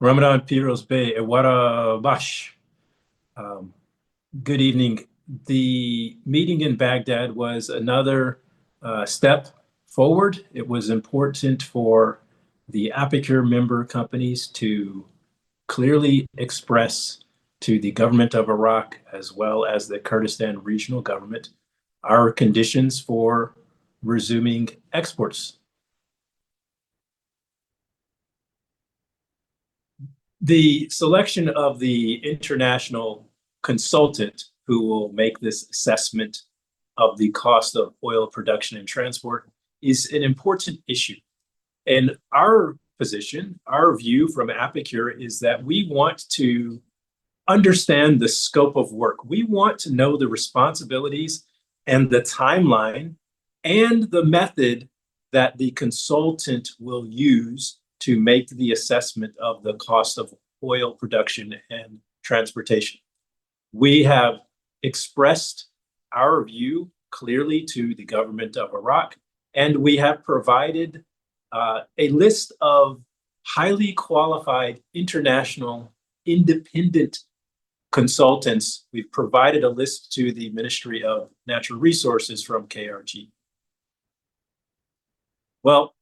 Ramadan Piros Bey, Ewara Bash. Good evening. The meeting in Baghdad was another step forward. It was important for the APIKUR member companies to clearly express to the government of Iraq, as well as the Kurdistan regional government, our conditions for resuming exports. The selection of the international consultant who will make this assessment of the cost of oil production and transport is an important issue. And our position, our view from APIKUR is that we want to understand the scope of work. We want to know the responsibilities and the timeline and the method that the consultant will use to make the assessment of the cost of oil production and transportation. We have expressed our view clearly to the government of Iraq, and we have provided a list of highly qualified international independent consultants. We've provided a list to the Ministry of Natural Resources from KRG. Well,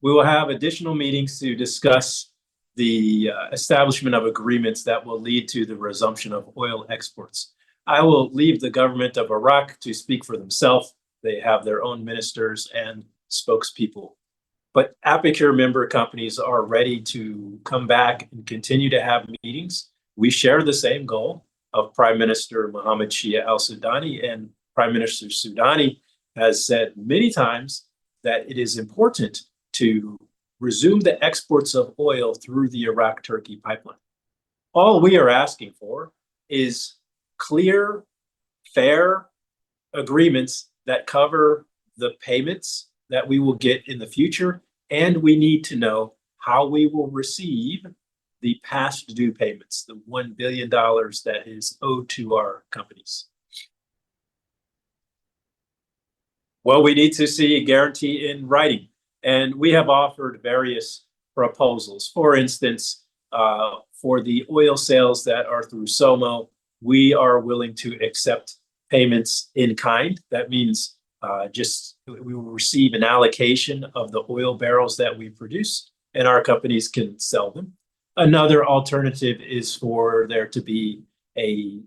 we will have additional meetings to discuss the establishment of agreements that will lead to the resumption of oil exports. I will leave the government of Iraq to speak for themselves. They have their own ministers and spokespeople. But APIKUR member companies are ready to come back and continue to have meetings. We share the same goal of Prime Minister Mohammed Shia al-Sudani, and Prime Minister Sudani has said many times that it is important to resume the exports of oil through the Iraq-Turkey pipeline. All we are asking for is clear, fair agreements that cover the payments that we will get in the future, and we need to know how we will receive the past due payments, the $1 billion that is owed to our companies. Well, we need to see a guarantee in writing. And we have offered various proposals. For instance, for the oil sales that are through SOMO, we are willing to accept payments in kind. That means we will receive an allocation of the oil barrels that we produce, and our companies can sell them. Another alternative is for there to be a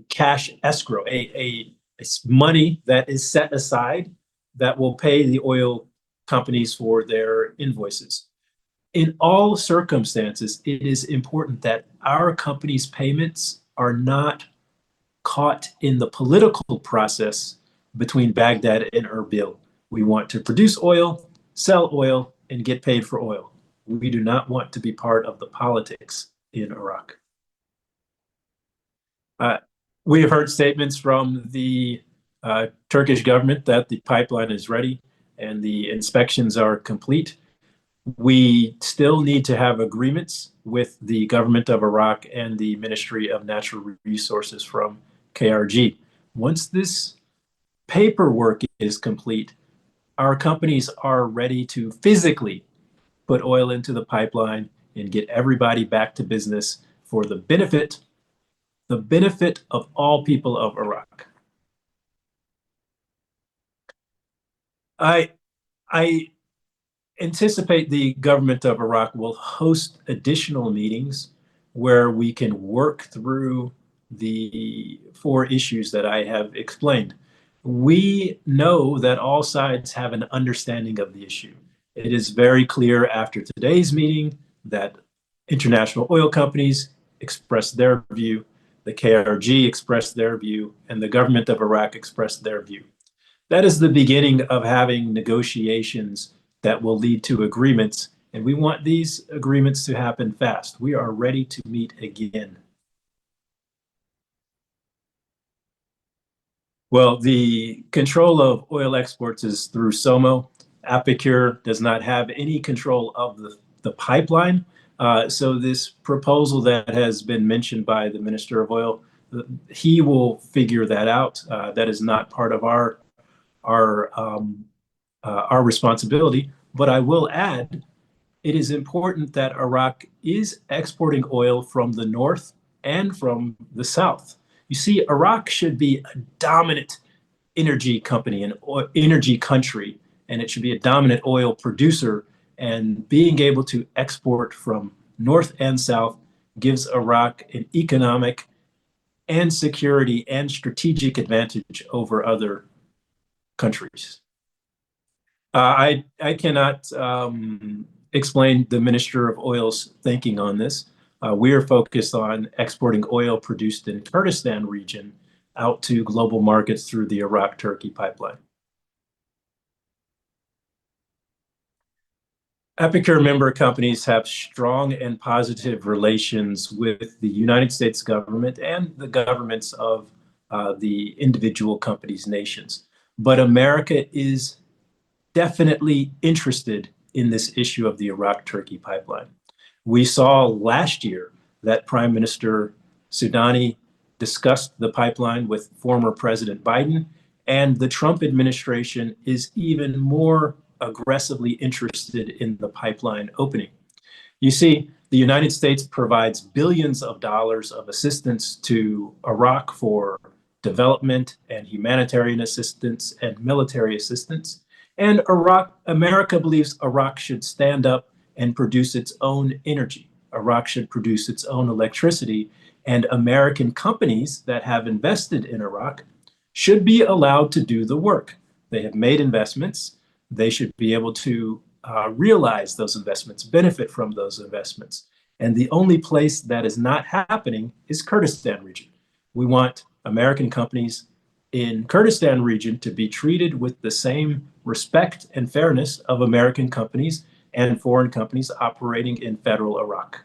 cash escrow, a money that is set aside that will pay the oil companies for their invoices. In all circumstances, it is important that our company's payments are not caught in the political process between Baghdad and Erbil. We want to produce oil, sell oil, and get paid for oil. We do not want to be part of the politics in Iraq. We have heard statements from the Turkish government that the pipeline is ready and the inspections are complete. We still need to have agreements with the government of Iraq and the Ministry of Natural Resources from KRG. Once this paperwork is complete, our companies are ready to physically put oil into the pipeline and get everybody back to business for the benefit of all people of Iraq. I anticipate the government of Iraq will host additional meetings where we can work through the 4 issues that I have explained. We know that all sides have an understanding of the issue. It is very clear after today's meeting that international oil companies expressed their view, the KRG expressed their view, and the government of Iraq expressed their view. That is the beginning of having negotiations that will lead to agreements, and we want these agreements to happen fast. We are ready to meet again. Well, the control of oil exports is through SOMO. APIKUR does not have any control of the pipeline. So this proposal that has been mentioned by the Minister of Oil, he will figure that out. That is not part of our responsibility. But I will add, it is important that Iraq is exporting oil from the north and from the south. You see, Iraq should be a dominant energy company, an energy country, and it should be a dominant oil producer. And being able to export from north and south gives Iraq an economic and security and strategic advantage over other countries. I cannot explain the Minister of Oil's thinking on this. We are focused on exporting oil produced in Kurdistan region out to global markets through the Iraq-Turkey pipeline. APIKUR member companies have strong and positive relations with the United States government and the governments of the individual companies' nations. But America is definitely interested in this issue of the Iraq-Turkey pipeline. We saw last year that Prime Minister Soudani discussed the pipeline with former President Biden, and the Trump administration is even more aggressively interested in the pipeline opening. You see, the United States provides billions of dollars of assistance to Iraq for development and humanitarian assistance and military assistance. And America believes Iraq should stand up and produce its own energy. Iraq should produce its own electricity, and American companies that have invested in Iraq should be allowed to do the work. They have made investments. They should be able to realize those investments, benefit from those investments. And the only place that is not happening is Kurdistan region. We want American companies in Kurdistan region to be treated with the same respect and fairness of American companies and foreign companies operating in federal Iraq.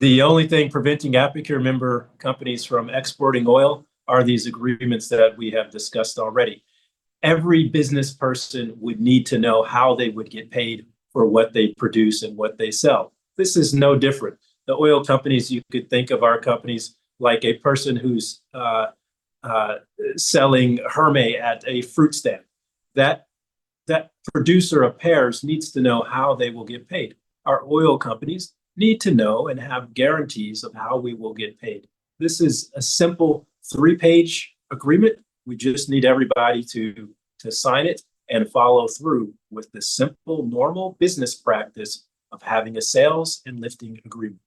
The only thing preventing APIKUR member companies from exporting oil are these agreements that we have discussed already. Every business person would need to know how they would get paid for what they produce and what they sell. This is no different. The oil companies, you could think of our companies like a person who's selling herme at a fruit stand. That producer of pears needs to know how they will get paid. Our oil companies need to know and have guarantees of how we will get paid. This is a simple 3-page agreement. We just need everybody to sign it and follow through with the simple, normal business practice of having a sales and lifting agreement.